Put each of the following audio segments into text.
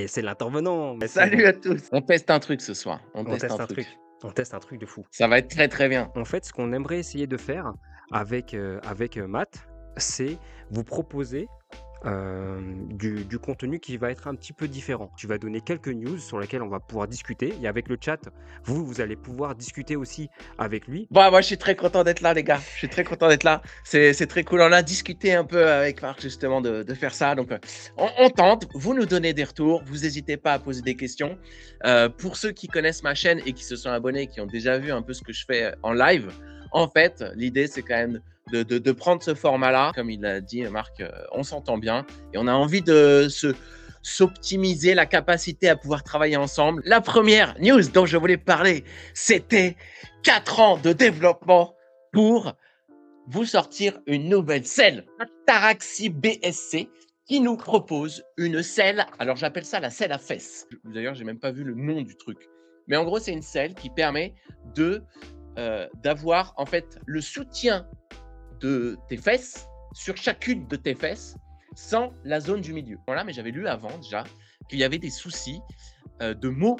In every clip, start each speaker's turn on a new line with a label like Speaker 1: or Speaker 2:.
Speaker 1: Et c'est l'intervenant. Mais c'est
Speaker 2: Salut
Speaker 1: bon.
Speaker 2: à tous. On teste un truc ce soir. On
Speaker 1: On
Speaker 2: teste
Speaker 1: teste
Speaker 2: un
Speaker 1: un
Speaker 2: truc.
Speaker 1: truc. On teste un truc de fou.
Speaker 2: Ça va être très très bien.
Speaker 1: En fait, ce qu'on aimerait essayer de faire avec Matt, c'est vous proposer du contenu qui va être un petit peu différent. Tu vas donner quelques news sur lesquelles on va pouvoir discuter. Et avec le chat, vous allez pouvoir discuter aussi avec lui.
Speaker 2: Bon, moi je suis très content d'être là, les gars. Je suis très content d'être là. C'est très cool. On a discuté un peu avec Marc justement de faire ça. Donc on tente. Vous nous donnez des retours. Vous n'hésitez pas à poser des questions. Pour ceux qui connaissent ma chaîne et qui se sont abonnés, qui ont déjà vu un peu ce que je fais en live, en fait, l'idée c'est quand même de prendre ce format-là. Comme il a dit Marc, on s'entend bien et on a envie de s'optimiser la capacité à pouvoir travailler ensemble. La première news dont je voulais parler, c'était 4 ans de développement pour vous sortir une nouvelle selle, Ataraxy BSC, qui nous propose une selle. Alors j'appelle ça la selle à fesses. D'ailleurs, j'ai même pas vu le nom du truc. Mais en gros, c'est une selle qui permet d'avoir en fait le soutien de tes fesses sur chacune de tes fesses sans la zone du milieu. Voilà, mais j'avais lu avant déjà qu'il y avait des soucis de maux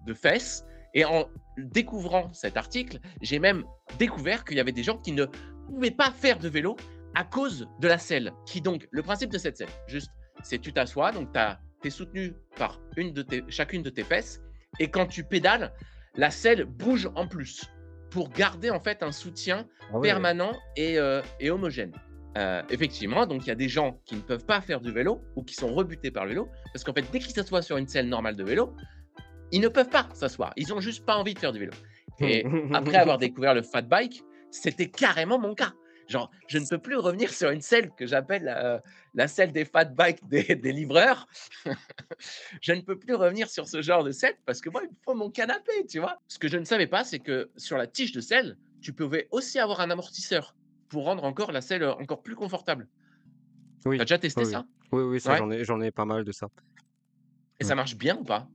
Speaker 2: de fesses. Et en découvrant cet article, j'ai même découvert qu'il y avait des gens qui ne pouvaient pas faire de vélo à cause de la selle. Le principe de cette selle, juste, c'est tu t'assois, donc tu es soutenu par chacune de tes fesses. Et quand tu pédales, la selle bouge en plus pour garder en fait un soutien permanent et homogène. Effectivement, donc il y a des gens qui ne peuvent pas faire du vélo ou qui sont rebutés par le vélo parce qu'en fait, dès qu'ils s'assoient sur une selle normale de vélo, ils ne peuvent pas s'asseoir. Ils n'ont juste pas envie de faire du vélo. Et après avoir découvert le fat bike, c'était carrément mon cas. Genre, je ne peux plus revenir sur une selle que j'appelle la selle des fat bikes des livreurs. Je ne peux plus revenir sur ce genre de selle parce que moi, il me faut mon canapé, tu vois. Ce que je ne savais pas, c'est que sur la tige de selle, tu pouvais aussi avoir un amortisseur pour rendre encore la selle encore plus confortable.
Speaker 1: Oui.
Speaker 2: Tu as déjà testé
Speaker 1: Oui,
Speaker 2: ça?
Speaker 1: oui, ça,
Speaker 2: Ouais.
Speaker 1: j'en ai pas mal de ça.
Speaker 2: Et ça marche bien ou pas?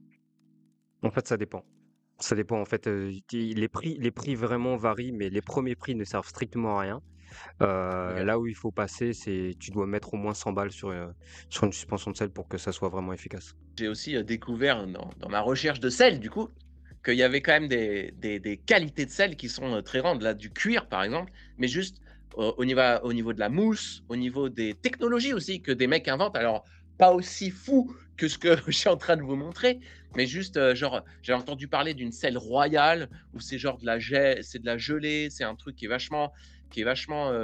Speaker 1: En fait, ça dépend. Ça dépend, en fait, les prix vraiment varient, mais les premiers prix ne servent strictement à rien.
Speaker 2: Ok.
Speaker 1: Là où il faut passer, c'est tu dois mettre au moins 100 balles sur une suspension de selle pour que ça soit vraiment efficace.
Speaker 2: J'ai aussi découvert dans ma recherche de sel, du coup, qu'il y avait quand même des qualités de sel qui sont très grandes. Là, du cuir, par exemple, mais juste au niveau de la mousse, au niveau des technologies aussi que des mecs inventent. Alors, pas aussi fou que ce que je suis en train de vous montrer, mais juste, genre, j'ai entendu parler d'une selle royale où c'est genre c'est de la gelée, c'est un truc qui est vachement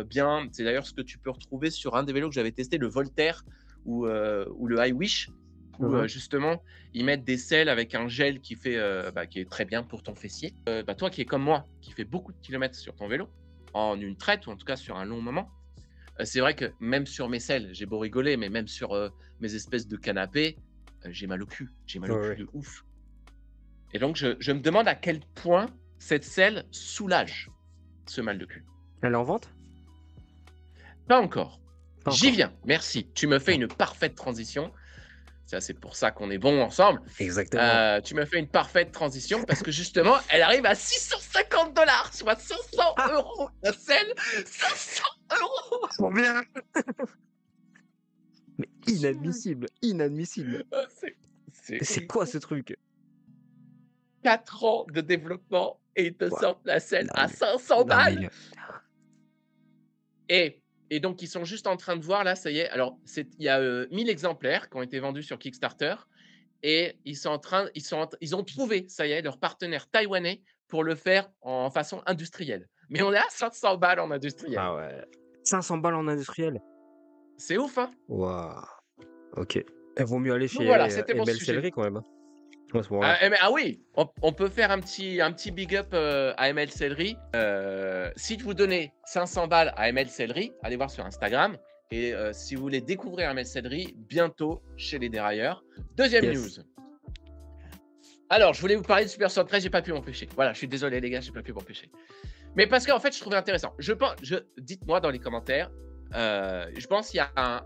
Speaker 2: bien. C'est d'ailleurs ce que tu peux retrouver sur un des vélos que j'avais testé, le Voltaire ou le High Wish, où justement ils mettent des sels avec un gel qui est très bien pour ton fessier. Toi qui es comme moi, qui fait beaucoup de kilomètres sur ton vélo, en une traite ou en tout cas sur un long moment, c'est vrai que même sur mes selles, j'ai beau rigoler, mais même sur mes espèces de canapés, j'ai mal au cul. J'ai mal au cul de ouf. Et donc je me demande à quel point cette selle soulage ce mal de cul.
Speaker 1: Elle est en vente?
Speaker 2: Pas encore.
Speaker 1: Pas
Speaker 2: J'y
Speaker 1: encore.
Speaker 2: viens. Merci. Tu me fais une parfaite transition. Ça, c'est pour ça qu'on est bon ensemble.
Speaker 1: Exactement.
Speaker 2: Tu me fais une parfaite transition parce que justement, elle arrive à 650 $, soit 500 € la selle. 500 €.
Speaker 1: Combien? Mais inadmissible, inadmissible. C'est quoi ce truc?
Speaker 2: 4 ans de développement et ils te
Speaker 1: Ouais.
Speaker 2: sortent la selle
Speaker 1: Non,
Speaker 2: à
Speaker 1: mais-
Speaker 2: 500
Speaker 1: non, mais
Speaker 2: balles. Et donc, ils sont juste en train de voir, là, ça y est. Alors, il y a 1000 exemplaires qui ont été vendus sur Kickstarter. Et ils ont trouvé, ça y est, leur partenaire taïwanais pour le faire en façon industrielle. Mais on est à 500 balles en industriel.
Speaker 1: Ah ouais. 500 balles en industriel.
Speaker 2: C'est ouf, hein?
Speaker 1: Waouh. Ok. Il vaut mieux aller
Speaker 2: Donc
Speaker 1: chez
Speaker 2: voilà, c'était mon
Speaker 1: ML
Speaker 2: sujet.
Speaker 1: Sellerie quand même. À ce moment-là.
Speaker 2: Ah oui, on peut faire un petit big up à ML Sellerie. Si vous donnez 500 balles à ML Sellerie, allez voir sur Instagram. Et si vous voulez découvrir ML Sellerie, bientôt chez les dérailleurs. Deuxième
Speaker 1: Yes.
Speaker 2: news. Alors, je voulais vous parler de Super Sort 13, j'ai pas pu m'empêcher. Voilà, je suis désolé les gars, j'ai pas pu m'empêcher. Mais parce qu'en fait, je trouvais intéressant. Dites-moi dans les commentaires, je pense qu'il y a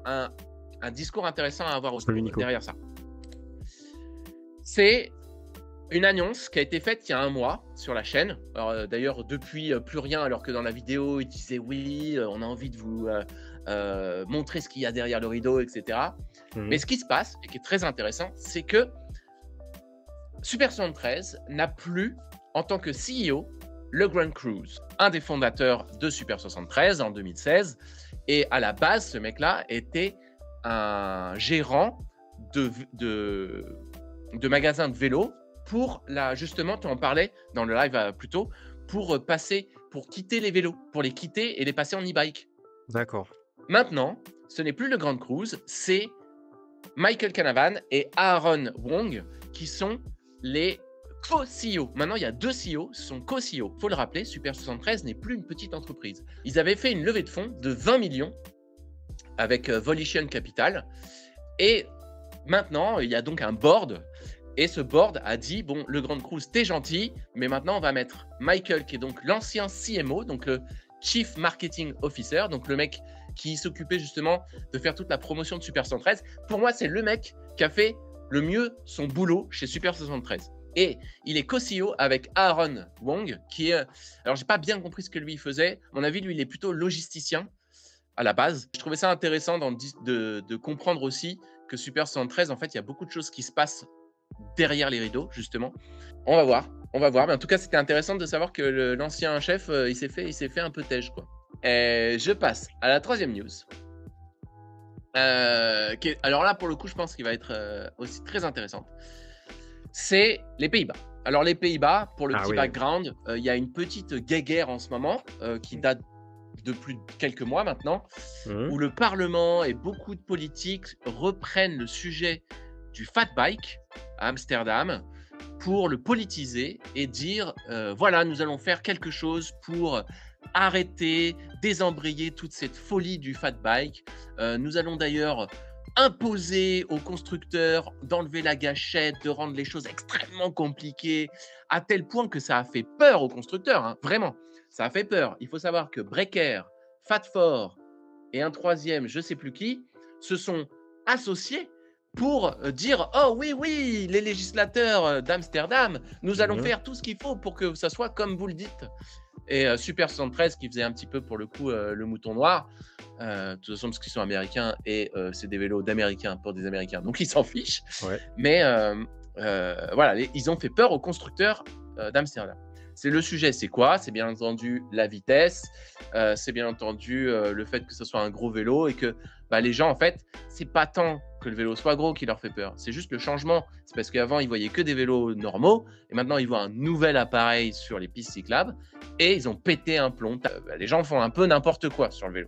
Speaker 2: un discours intéressant à avoir derrière ça. C'est une annonce qui a été faite il y a un mois sur la chaîne. D'ailleurs, depuis, plus rien, alors que dans la vidéo, il disait oui, on a envie de vous montrer ce qu'il y a derrière le rideau, etc. Mais ce qui se passe, et qui est très intéressant, c'est que Super 73 n'a plus, en tant que CEO, le Grand Cruise, un des fondateurs de Super 73 en 2016. Et à la base, ce mec-là était un gérant de, de magasins de vélo pour justement, tu en parlais dans le live plus tôt, pour quitter les vélos, pour les quitter et les passer en e-bike.
Speaker 1: D'accord.
Speaker 2: Maintenant, ce n'est plus le Grand Cruise, c'est Michael Canavan et Aaron Wong qui sont les co-CEO. Maintenant, il y a 2 CEO, ce sont co-CEO. Il faut le rappeler, Super 73 n'est plus une petite entreprise. Ils avaient fait une levée de fonds de 20 millions avec Volition Capital. Et maintenant, il y a donc un board. Et ce board a dit, bon, le Grand Cruise, t'es gentil, mais maintenant, on va mettre Michael, qui est donc l'ancien CMO, donc le Chief Marketing Officer, donc le mec qui s'occupait justement de faire toute la promotion de Super 113. Pour moi, c'est le mec qui a fait le mieux son boulot chez Super 73. Et il est co-CEO avec Aaron Wong, qui est... Alors, j'ai pas bien compris ce que lui faisait. À mon avis, lui, il est plutôt logisticien à la base. Je trouvais ça intéressant de comprendre aussi que Super 113, en fait, il y a beaucoup de choses qui se passent derrière les rideaux, justement. On va voir, on va voir. Mais en tout cas, c'était intéressant de savoir que l'ancien chef, il s'est fait un peu têche, quoi. Et je passe à la troisième news. Alors là, pour le coup, je pense qu'il va être aussi très intéressante. C'est les Pays-Bas. Alors les Pays-Bas, pour le
Speaker 1: Ah
Speaker 2: petit
Speaker 1: oui.
Speaker 2: background, il y a une petite guéguerre en ce moment qui date de plus de quelques mois maintenant,
Speaker 1: Mmh.
Speaker 2: où le Parlement et beaucoup de politiques reprennent le sujet du fat bike à Amsterdam pour le politiser et dire voilà, nous allons faire quelque chose pour arrêter, désembrayer toute cette folie du fat bike. Nous allons d'ailleurs imposer aux constructeurs d'enlever la gâchette, de rendre les choses extrêmement compliquées, à tel point que ça a fait peur aux constructeurs, hein, vraiment. Ça a fait peur. Il faut savoir que Breaker, Fat4 et un troisième, je ne sais plus qui, se sont associés pour dire oh oui, oui, les législateurs d'Amsterdam, nous allons
Speaker 1: Mmh.
Speaker 2: faire tout ce qu'il faut pour que ça soit comme vous le dites. Et Super 73, qui faisait un petit peu pour le coup le mouton noir, de toute façon, parce qu'ils sont américains et c'est des vélos d'américains pour des américains, donc ils s'en fichent.
Speaker 1: Ouais.
Speaker 2: Mais voilà, ils ont fait peur aux constructeurs d'Amsterdam. C'est le sujet, c'est quoi? C'est bien entendu la vitesse, c'est bien entendu le fait que ce soit un gros vélo et que les gens, en fait, c'est pas tant que le vélo soit gros qui leur fait peur, c'est juste le changement. C'est parce qu'avant, ils voyaient que des vélos normaux et maintenant, ils voient un nouvel appareil sur les pistes cyclables et ils ont pété un plomb. Les gens font un peu n'importe quoi sur le vélo.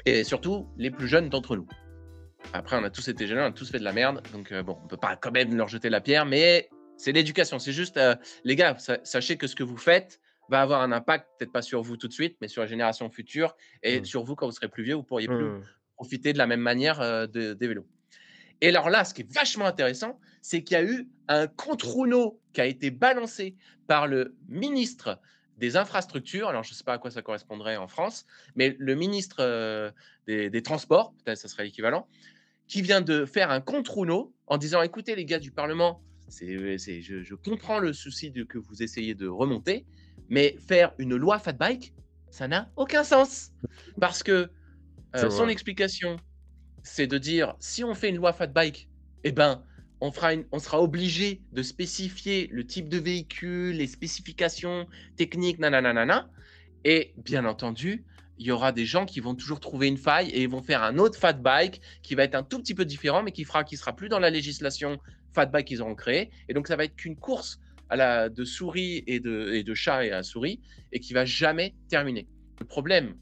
Speaker 2: Et surtout, les plus jeunes d'entre nous. Après, on a tous été jeunes, on a tous fait de la merde, donc bon, on peut pas quand même leur jeter la pierre, mais c'est l'éducation. C'est juste, les gars, sachez que ce que vous faites va avoir un impact, peut-être pas sur vous tout de suite, mais sur les générations futures et
Speaker 1: Mmh.
Speaker 2: sur vous quand vous serez plus vieux, vous pourriez plus
Speaker 1: Mmh.
Speaker 2: profiter de la même manière des vélos. Et alors là, ce qui est vachement intéressant, c'est qu'il y a eu un contre-Uno qui a été balancé par le ministre des infrastructures. Alors, je ne sais pas à quoi ça correspondrait en France, mais le ministre des Transports, peut-être ça serait l'équivalent, qui vient de faire un contre-Uno en disant écoutez, les gars du Parlement, je comprends le souci que vous essayez de remonter, mais faire une loi fat bike, ça n'a aucun sens. Parce que
Speaker 1: Je
Speaker 2: son
Speaker 1: vois.
Speaker 2: explication, c'est de dire si on fait une loi fat bike, eh ben, on sera obligé de spécifier le type de véhicule, les spécifications techniques, nanana. Et bien entendu, il y aura des gens qui vont toujours trouver une faille et ils vont faire un autre fat bike qui va être un tout petit peu différent, mais qui sera plus dans la législation fat bike qu'ils auront créée. Et donc, ça va être qu'une course de souris et de chats et à souris et qui va jamais terminer. Le problème,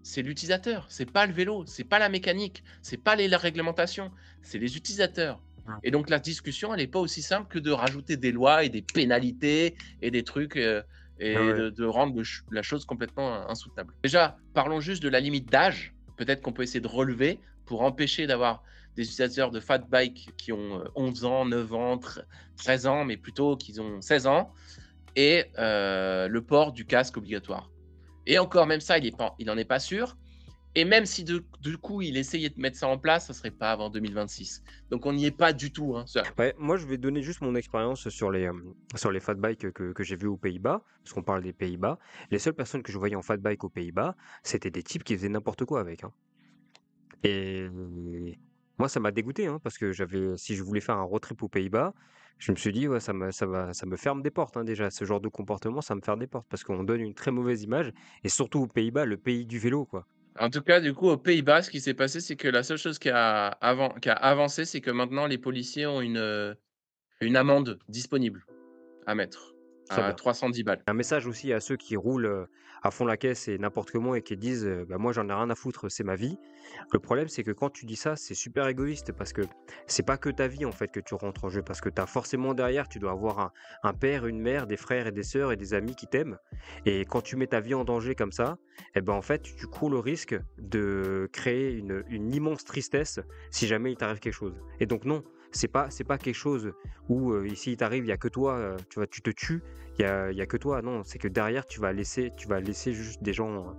Speaker 2: c'est l'utilisateur, c'est pas le vélo, c'est pas la mécanique, c'est pas la réglementation, c'est les utilisateurs.
Speaker 1: Mmh.
Speaker 2: Et donc la discussion, elle n'est pas aussi simple que de rajouter des lois et des pénalités et des trucs
Speaker 1: Ah
Speaker 2: et
Speaker 1: ouais.
Speaker 2: de rendre la chose complètement insoutenable. Déjà, parlons juste de la limite d'âge, peut-être qu'on peut essayer de relever pour empêcher d'avoir des utilisateurs de fat bike qui ont 11 ans, 9 ans, 13 ans, mais plutôt qu'ils ont 16 ans, et le port du casque obligatoire. Et encore, même ça, il n'en est pas sûr. Et même si du coup, il essayait de mettre ça en place, ça ne serait pas avant 2026. Donc, on n'y est pas du tout. Hein.
Speaker 1: Ouais, moi, je vais donner juste mon expérience sur les fat bikes que j'ai vus aux Pays-Bas, parce qu'on parle des Pays-Bas. Les seules personnes que je voyais en fat bike aux Pays-Bas, c'était des types qui faisaient n'importe quoi avec, hein. Et moi, ça m'a dégoûté, hein, parce que si je voulais faire un road trip aux Pays-Bas, Je me suis dit: «Ouais, ça me ferme des portes, hein, déjà, ce genre de comportement, ça me ferme des portes», parce qu'on donne une très mauvaise image et surtout aux Pays-Bas, le pays du vélo, quoi.
Speaker 2: En tout cas, du coup, aux Pays-Bas, ce qui s'est passé, c'est que la seule chose qui a avancé, c'est que maintenant les policiers ont une amende disponible à mettre
Speaker 1: Très
Speaker 2: à
Speaker 1: bien.
Speaker 2: 310 balles.
Speaker 1: Un message aussi à ceux qui roulent, à fond la caisse et n'importe comment et qui disent, «Bah, moi j'en ai rien à foutre, c'est ma vie». Le problème, c'est que quand tu dis ça, c'est super égoïste parce que c'est pas que ta vie, en fait, que tu rentres en jeu parce que tu as forcément derrière, tu dois avoir un père, une mère, des frères et des sœurs et des amis qui t'aiment et quand tu mets ta vie en danger comme ça et ben, en fait, tu cours le risque de créer une immense tristesse si jamais il t'arrive quelque chose et donc non, c'est pas quelque chose où, ici il t'arrive, il y a que toi, tu te tues, il y a que toi. Non, c'est que derrière tu vas laisser juste des gens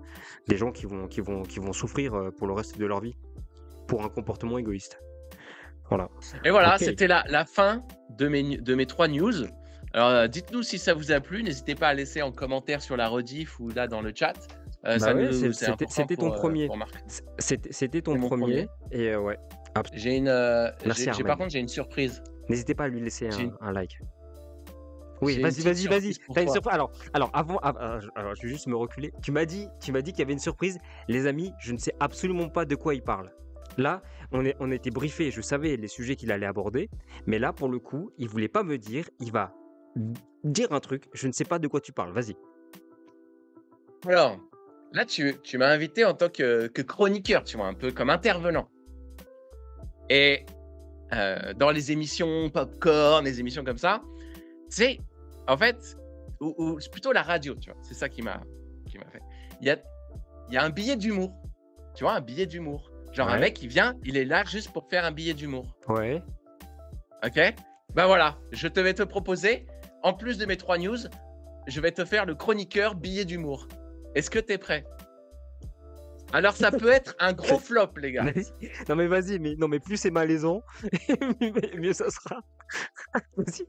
Speaker 1: qui vont souffrir, pour le reste de leur vie, pour un comportement égoïste. Voilà.
Speaker 2: Et voilà,
Speaker 1: OK.
Speaker 2: c'était la fin de mes 3 news. Alors, dites-nous si ça vous a plu. N'hésitez pas à laisser en commentaire sur la rediff ou là dans le chat.
Speaker 1: Bah, ouais,
Speaker 2: C'est important
Speaker 1: c'était ton premier.
Speaker 2: pour marquer.
Speaker 1: C'était ton
Speaker 2: C'est mon
Speaker 1: premier
Speaker 2: premier.
Speaker 1: et ouais. Abs Merci
Speaker 2: Par
Speaker 1: Armel.
Speaker 2: contre, j'ai une surprise.
Speaker 1: N'hésitez pas à lui laisser
Speaker 2: J'ai
Speaker 1: un
Speaker 2: une
Speaker 1: un like. Oui,
Speaker 2: j'ai une
Speaker 1: vas-y,
Speaker 2: petite
Speaker 1: vas-y, vas-y.
Speaker 2: surprise pour
Speaker 1: Tu une
Speaker 2: toi.
Speaker 1: surprise alors alors je vais juste me reculer. Tu m'as dit qu'il y avait une surprise. Les amis, je ne sais absolument pas de quoi il parle. Là, on était briefés, je savais les sujets qu'il allait aborder, mais là, pour le coup, il voulait pas me dire, il va dire un truc, je ne sais pas de quoi tu parles, vas-y.
Speaker 2: Alors, là, tu m'as invité en tant que chroniqueur, tu vois, un peu comme intervenant. Et dans les émissions Popcorn, les émissions comme ça, c'est en fait, ou c'est plutôt la radio, tu vois, c'est ça qui m'a fait. Il y a, il y a un billet d'humour, tu vois, un billet d'humour. Genre un
Speaker 1: Ouais,
Speaker 2: mec, il vient, il est là juste pour faire un billet d'humour.
Speaker 1: ouais.
Speaker 2: Ok? Ben voilà, je te vais te proposer, en plus de mes 3 news, je vais te faire le chroniqueur billet d'humour. Est-ce que tu es prêt? Alors, ça peut être un gros flop, les gars.
Speaker 1: Vas-y. Non mais vas-y, mais non mais plus c'est malaisant, mieux ça sera. Vas-y.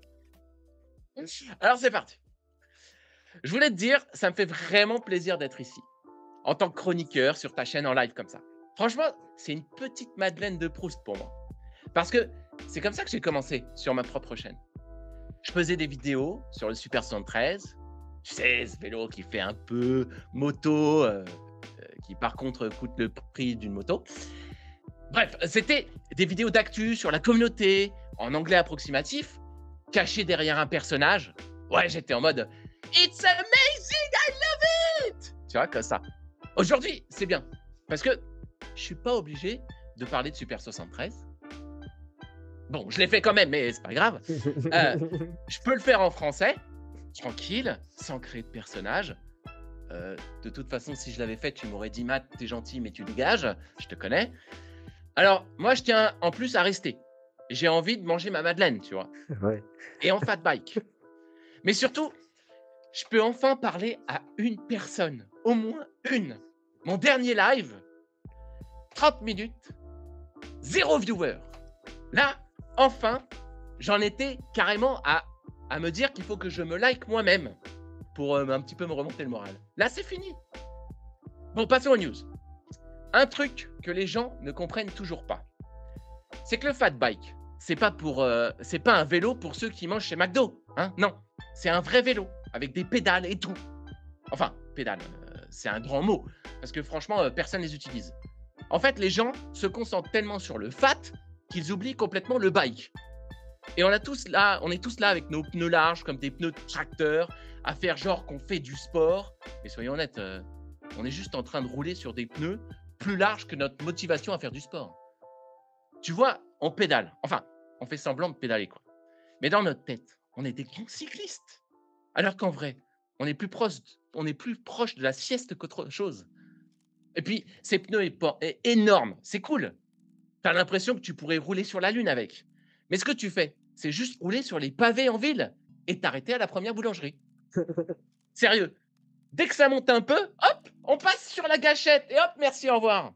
Speaker 2: Alors, c'est parti. Je voulais te dire, ça me fait vraiment plaisir d'être ici, en tant que chroniqueur sur ta chaîne en live comme ça. Franchement, c'est une petite Madeleine de Proust pour moi. Parce que c'est comme ça que j'ai commencé sur ma propre chaîne. Je faisais des vidéos sur le Super 73. Tu sais, ce vélo qui fait un peu moto, qui par contre coûte le prix d'une moto. Bref, c'était des vidéos d'actu sur la communauté, en anglais approximatif, caché derrière un personnage. Ouais, j'étais en mode It's amazing, I love it! Tu vois, comme ça. Aujourd'hui, c'est bien. Parce que je suis pas obligé de parler de Super 73. Bon, je l'ai fait quand même, mais c'est pas grave. Je peux le faire en français, tranquille, sans créer de personnage. De toute façon, si je l'avais fait, tu m'aurais dit Matt, t'es gentil, mais tu dégages. Je te connais. Alors, moi, je tiens en plus à rester. J'ai envie de manger ma Madeleine, tu vois.
Speaker 1: Ouais.
Speaker 2: Et en fat bike. Mais surtout, je peux enfin parler à une personne. Au moins une. Mon dernier live, 30 minutes, 0 viewer. Là, enfin, j'en étais carrément à me dire qu'il faut que je me like moi-même pour un petit peu me remonter le moral. Là, c'est fini. Bon, passons aux news. Un truc que les gens ne comprennent toujours pas, c'est que le fat bike, c'est pas un vélo pour ceux qui mangent chez McDo, hein. Non, c'est un vrai vélo avec des pédales et tout. Enfin, pédales, c'est un grand mot parce que franchement, personne les utilise. En fait, les gens se concentrent tellement sur le fat qu'ils oublient complètement le bike. Et on est tous là avec nos pneus larges comme des pneus de tracteur, à faire genre qu'on fait du sport. Mais soyons honnêtes, on est juste en train de rouler sur des pneus plus larges que notre motivation à faire du sport. Tu vois, on pédale. Enfin, on fait semblant de pédaler, quoi. Mais dans notre tête, on est des grands cyclistes. Alors qu'en vrai, on est plus proche de la sieste qu'autre chose. Et puis, ces pneus énormes, c'est cool. Tu as l'impression que tu pourrais rouler sur la Lune avec. Mais ce que tu fais, c'est juste rouler sur les pavés en ville et t'arrêter à la première boulangerie. Sérieux. Dès que ça monte un peu, hop, on passe sur la gâchette et hop, merci, au revoir.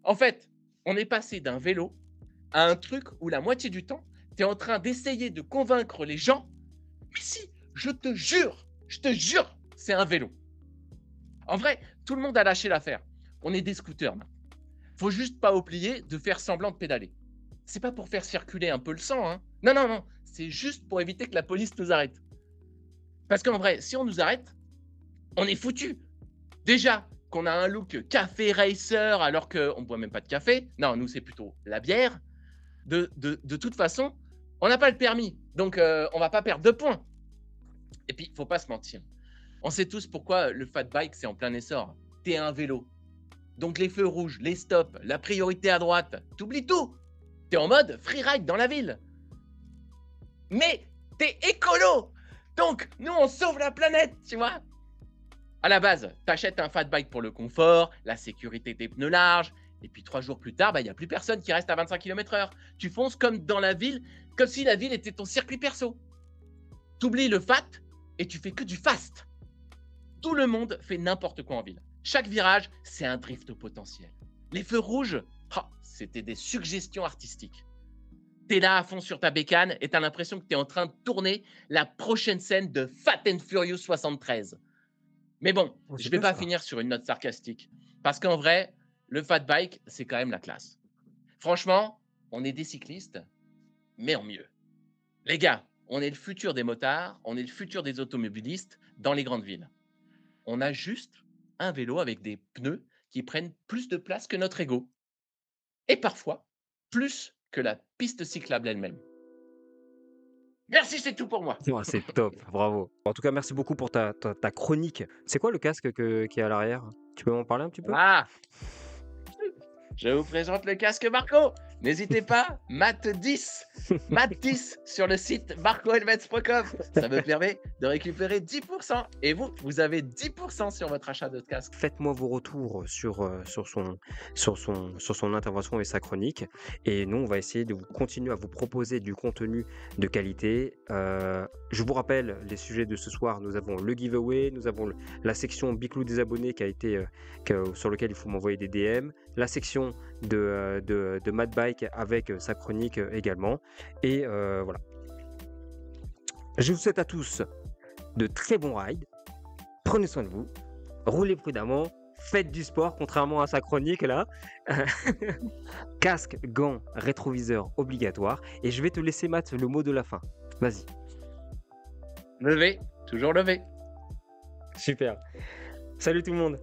Speaker 2: En fait, on est passé d'un vélo à un truc où la moitié du temps, tu es en train d'essayer de convaincre les gens. Mais si, je te jure, c'est un vélo. En vrai, tout le monde a lâché l'affaire. On est des scooters maintenant. Faut juste pas oublier de faire semblant de pédaler. C'est pas pour faire circuler un peu le sang, hein. Non, non, non. c'est juste pour éviter que la police nous arrête. Parce qu'en vrai, si on nous arrête, on est foutu. Déjà qu'on a un look café racer alors qu'on ne boit même pas de café. Non, nous, c'est plutôt la bière. De toute façon, on n'a pas le permis. Donc, on ne va pas perdre de points. Et puis, il ne faut pas se mentir. On sait tous pourquoi le fat bike, c'est en plein essor. Tu es un vélo. Donc, les feux rouges, les stops, la priorité à droite, t'oublies tout. Tu es en mode freeride dans la ville. Mais tu es écolo. Donc, nous, on sauve la planète, tu vois. À la base, tu achètes un fat bike pour le confort, la sécurité des pneus larges, et puis 3 jours plus tard, il n'y a plus personne qui reste à 25 km/h. Tu fonces comme dans la ville, comme si la ville était ton circuit perso. Tu oublies le fat et tu fais que du fast. Tout le monde fait n'importe quoi en ville. Chaque virage, c'est un drift au potentiel. Les feux rouges, c'était des suggestions artistiques. Tu es là à fond sur ta bécane et tu as l'impression que tu es en train de tourner la prochaine scène de Fat and Furious 73. Mais bon, je ne vais pas finir sur une note sarcastique. Parce qu'en vrai, le fat bike, c'est quand même la classe. Franchement, on est des cyclistes, mais en mieux. Les gars, on est le futur des motards, on est le futur des automobilistes dans les grandes villes. On a juste un vélo avec des pneus qui prennent plus de place que notre ego. Et parfois, plus que la piste cyclable elle-même. Merci, c'est tout pour moi.
Speaker 1: Ouais, c'est top, bravo. En tout cas, merci beaucoup pour ta chronique. C'est quoi le casque qui est à l'arrière? Tu peux m'en parler un petit peu?
Speaker 2: Ah, je vous présente le casque Marco. N'hésitez pas, Matt10 sur le site marcohelmets.com. Ça me permet de récupérer 10%. Et vous avez 10% sur votre achat de casque.
Speaker 1: Faites-moi vos retours sur son intervention et sa chronique. Et nous, on va essayer de continuer à vous proposer du contenu de qualité. Je vous rappelle les sujets de ce soir. Nous avons le giveaway, nous avons la section Biclou des abonnés sur lequel il faut m'envoyer des DM, la section de Mad Bike avec sa chronique également. Et voilà. Je vous souhaite à tous de très bons rides. Prenez soin de vous. Roulez prudemment. Faites du sport, contrairement à sa chronique là. Casque, gants, rétroviseur obligatoire. Et je vais te laisser, Matt, le mot de la fin. Vas-y.
Speaker 2: Levé, toujours levé.
Speaker 1: Super. Salut tout le monde.